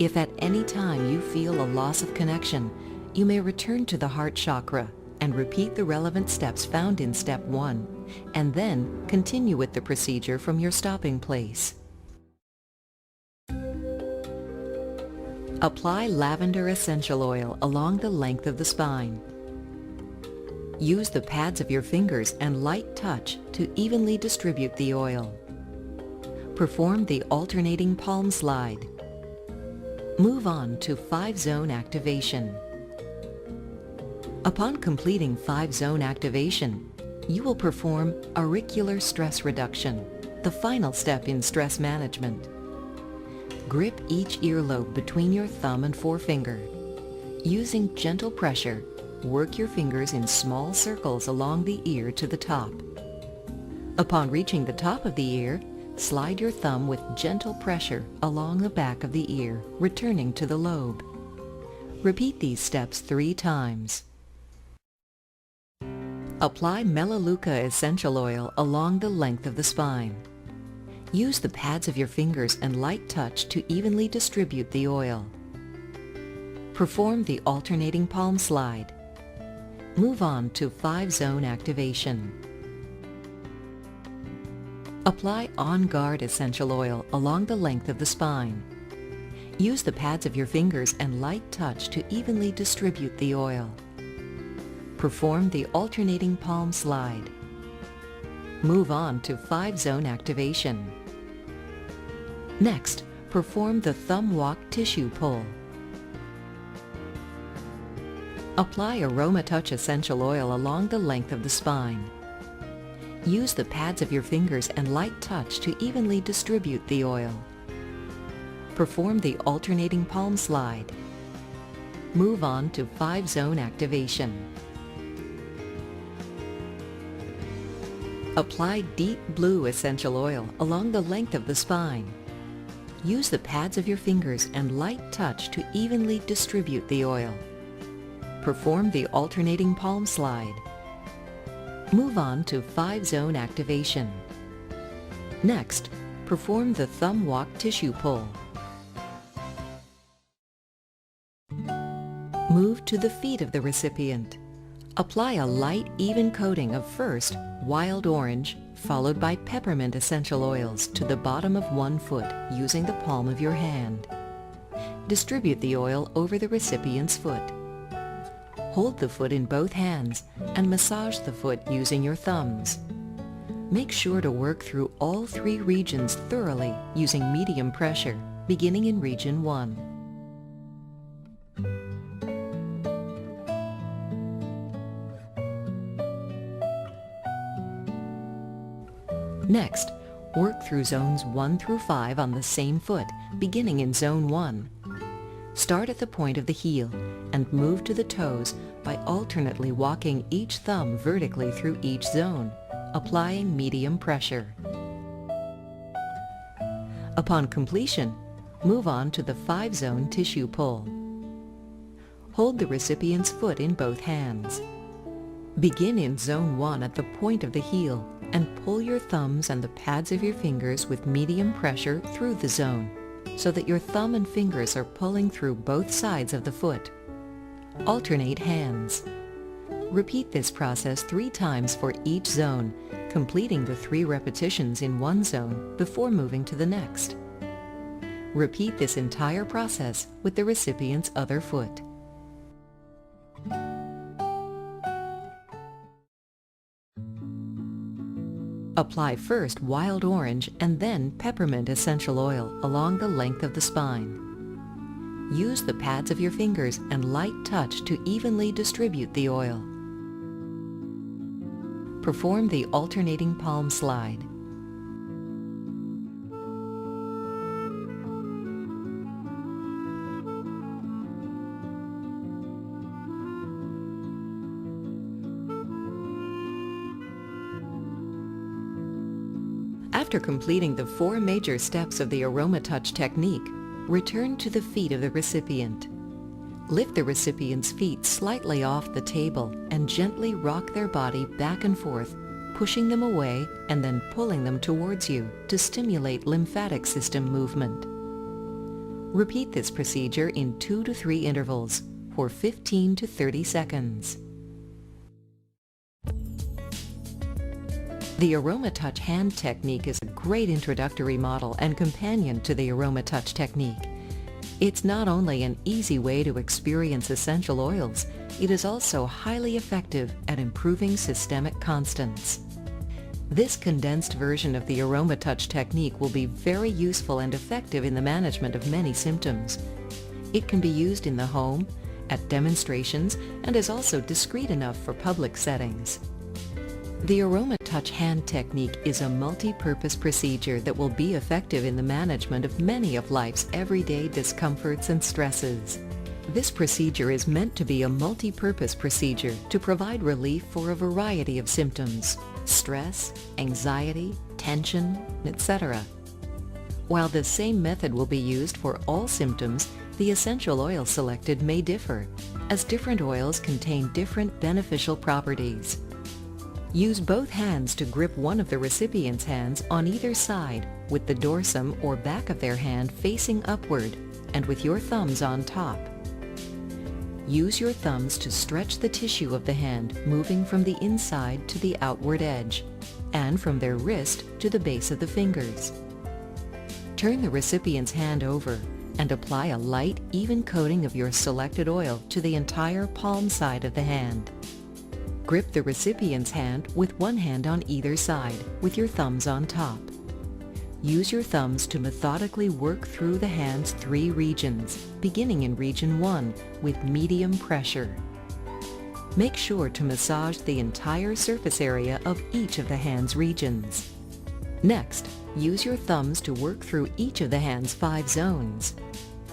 If at any time you feel a loss of connection, you may return to the heart chakra and repeat the relevant steps found in step 1, and then continue with the procedure from your stopping place. Apply lavender essential oil along the length of the spine. Use the pads of your fingers and light touch to evenly distribute the oil. Perform the alternating palm slide. Move on to 5-zone activation. Upon completing 5-zone activation, you will perform auricular stress reduction, the final step in stress management. Grip each earlobe between your thumb and forefinger. Using gentle pressure, work your fingers in small circles along the ear to the top. Upon reaching the top of the ear, slide your thumb with gentle pressure along the back of the ear, returning to the lobe. Repeat these steps 3 times. Apply Melaleuca essential oil along the length of the spine. Use the pads of your fingers and light touch to evenly distribute the oil. Perform the alternating palm slide. Move on to 5-zone activation. Apply On Guard essential oil along the length of the spine. Use the pads of your fingers and light touch to evenly distribute the oil. Perform the alternating palm slide. Move on to 5-zone activation. Next, perform the thumb walk tissue pull. Apply Aromatouch essential oil along the length of the spine. Use the pads of your fingers and light touch to evenly distribute the oil. Perform the alternating palm slide. Move on to 5-zone activation. Apply Deep Blue essential oil along the length of the spine. Use the pads of your fingers and light touch to evenly distribute the oil. Perform the alternating palm slide. Move on to 5-zone activation. Next, perform the thumb walk tissue pull. Move to the feet of the recipient. Apply a light, even coating of first wild orange, followed by peppermint essential oils to the bottom of one foot using the palm of your hand. Distribute the oil over the recipient's foot. Hold the foot in both hands and massage the foot using your thumbs. Make sure to work through all 3 regions thoroughly using medium pressure, beginning in region 1. Next, work through zones 1 through 5 on the same foot, beginning in zone 1. Start at the point of the heel and move to the toes by alternately walking each thumb vertically through each zone, applying medium pressure. Upon completion, move on to the 5-zone tissue pull. Hold the recipient's foot in both hands. Begin in zone 1 at the point of the heel and pull your thumbs and the pads of your fingers with medium pressure through the zone, so that your thumb and fingers are pulling through both sides of the foot. Alternate hands. Repeat this process 3 times for each zone, completing the 3 repetitions in one zone before moving to the next. Repeat this entire process with the recipient's other foot. Apply first wild orange and then peppermint essential oil along the length of the spine. Use the pads of your fingers and light touch to evenly distribute the oil. Perform the alternating palm slide. After completing the 4 major steps of the Aromatouch technique, return to the feet of the recipient. Lift the recipient's feet slightly off the table and gently rock their body back and forth, pushing them away and then pulling them towards you to stimulate lymphatic system movement. Repeat this procedure in 2 to 3 intervals for 15 to 30 seconds. The Aromatouch hand technique is a great introductory model and companion to the Aromatouch technique. It's not only an easy way to experience essential oils, it is also highly effective at improving systemic constants. This condensed version of the Aromatouch technique will be very useful and effective in the management of many symptoms. It can be used in the home, at demonstrations, and is also discreet enough for public settings. The Aromatouch hand technique is a multi-purpose procedure that will be effective in the management of many of life's everyday discomforts and stresses. This procedure is meant to be a multi-purpose procedure to provide relief for a variety of symptoms: stress, anxiety, tension, etc. While the same method will be used for all symptoms, the essential oil selected may differ, as different oils contain different beneficial properties. Use both hands to grip one of the recipient's hands on either side, with the dorsum or back of their hand facing upward, and with your thumbs on top. Use your thumbs to stretch the tissue of the hand, moving from the inside to the outward edge, and from their wrist to the base of the fingers. Turn the recipient's hand over and apply a light, even coating of your selected oil to the entire palm side of the hand. Grip the recipient's hand with one hand on either side, with your thumbs on top. Use your thumbs to methodically work through the hand's 3 regions, beginning in region 1 with medium pressure. Make sure to massage the entire surface area of each of the hand's regions. Next, use your thumbs to work through each of the hand's 5 zones.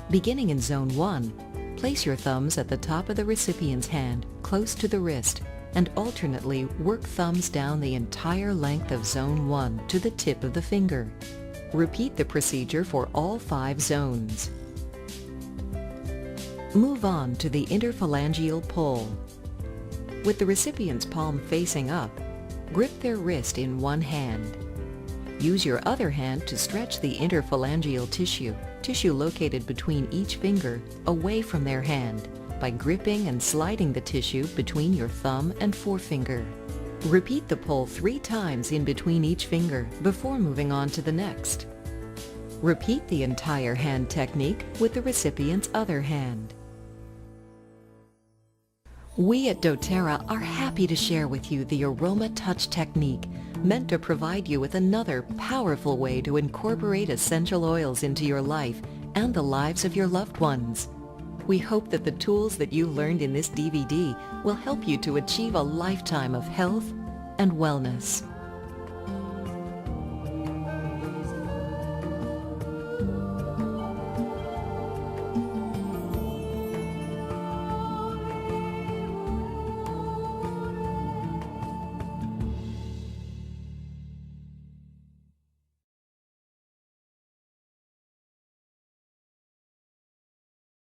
Beginning in zone 1, place your thumbs at the top of the recipient's hand, close to the wrist, and alternately work thumbs down the entire length of zone 1 to the tip of the finger. Repeat the procedure for all 5 zones. Move on to the interphalangeal pull. With the recipient's palm facing up, grip their wrist in one hand. Use your other hand to stretch the interphalangeal tissue located between each finger, away from their hand, by gripping and sliding the tissue between your thumb and forefinger. Repeat the pull 3 times in between each finger before moving on to the next. Repeat the entire hand technique with the recipient's other hand. We at doTERRA are happy to share with you the Aromatouch technique, meant to provide you with another powerful way to incorporate essential oils into your life and the lives of your loved ones. We hope that the tools that you learned in this DVD will help you to achieve a lifetime of health and wellness.